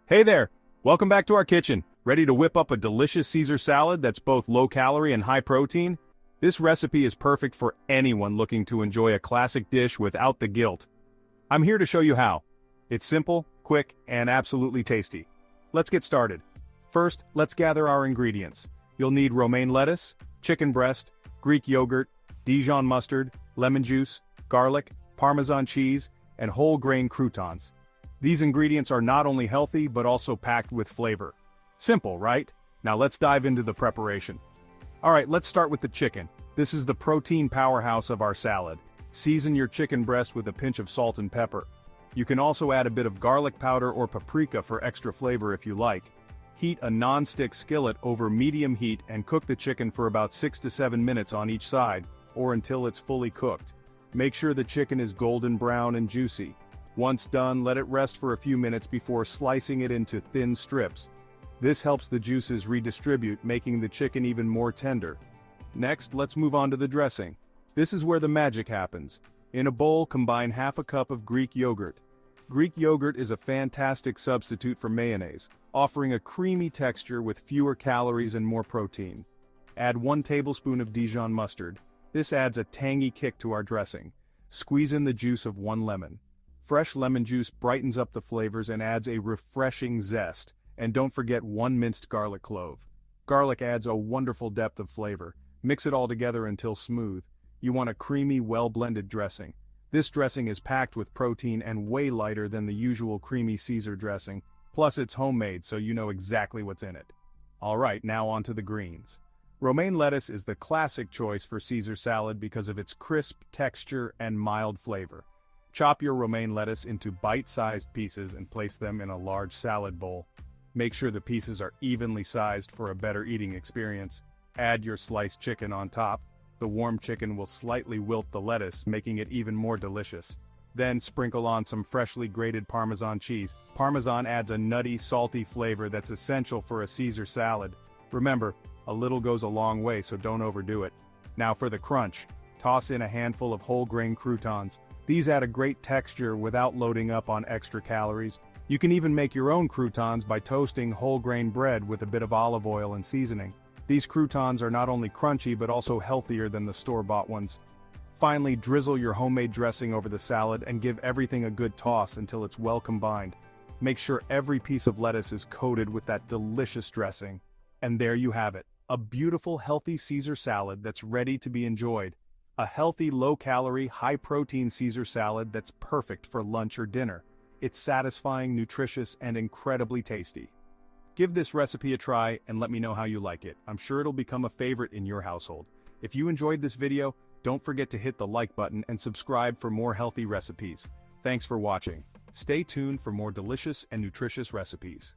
Hey there! Welcome back to our kitchen. Ready to whip up a delicious Caesar salad that's both low-calorie and high-protein? This recipe is perfect for anyone looking to enjoy a classic dish without the guilt. I'm here to show you how. It's simple, quick, and absolutely tasty. Let's get started. First, let's gather our ingredients. You'll need romaine lettuce, chicken breast, Greek yogurt, Dijon mustard, lemon juice, garlic, Parmesan cheese, and whole grain croutons. These ingredients are not only healthy but also packed with flavor. Simple, right? Now let's dive into the preparation. Alright, let's start with the chicken. This is the protein powerhouse of our salad. Season your chicken breast with a pinch of salt and pepper. You can also add a bit of garlic powder or paprika for extra flavor if you like. Heat a non-stick skillet over medium heat and cook the chicken for about 6 to 7 minutes on each side, or until it's fully cooked. Make sure the chicken is golden brown and juicy. Once done, let it rest for a few minutes before slicing it into thin strips. This helps the juices redistribute, making the chicken even more tender. Next, let's move on to the dressing. This is where the magic happens. In a bowl, combine half a cup of Greek yogurt. Greek yogurt is a fantastic substitute for mayonnaise, offering a creamy texture with fewer calories and more protein. Add 1 tablespoon of Dijon mustard. This adds a tangy kick to our dressing. Squeeze in the juice of 1 lemon. Fresh lemon juice brightens up the flavors and adds a refreshing zest. And don't forget 1 minced garlic clove. Garlic adds a wonderful depth of flavor. Mix it all together until smooth. You want a creamy, well-blended dressing. This dressing is packed with protein and way lighter than the usual creamy Caesar dressing. Plus it's homemade, so you know exactly what's in it. Alright, now on to the greens. Romaine lettuce is the classic choice for Caesar salad because of its crisp texture and mild flavor. Chop your romaine lettuce into bite-sized pieces and place them in a large salad bowl. Make sure the pieces are evenly sized for a better eating experience. Add your sliced chicken on top. The warm chicken will slightly wilt the lettuce, making it even more delicious. Then sprinkle on some freshly grated Parmesan cheese. Parmesan adds a nutty, salty flavor that's essential for a Caesar salad. Remember, a little goes a long way, so don't overdo it. Now for the crunch. Toss in a handful of whole grain croutons. These add a great texture without loading up on extra calories. You can even make your own croutons by toasting whole grain bread with a bit of olive oil and seasoning. These croutons are not only crunchy but also healthier than the store-bought ones. Finally, drizzle your homemade dressing over the salad and give everything a good toss until it's well combined. Make sure every piece of lettuce is coated with that delicious dressing. And there you have it, a beautiful healthy Caesar salad that's ready to be enjoyed. A healthy, low-calorie, high-protein Caesar salad that's perfect for lunch or dinner. It's satisfying, nutritious, and incredibly tasty. Give this recipe a try and let me know how you like it. I'm sure it'll become a favorite in your household. If you enjoyed this video, don't forget to hit the like button and subscribe for more healthy recipes. Thanks for watching. Stay tuned for more delicious and nutritious recipes.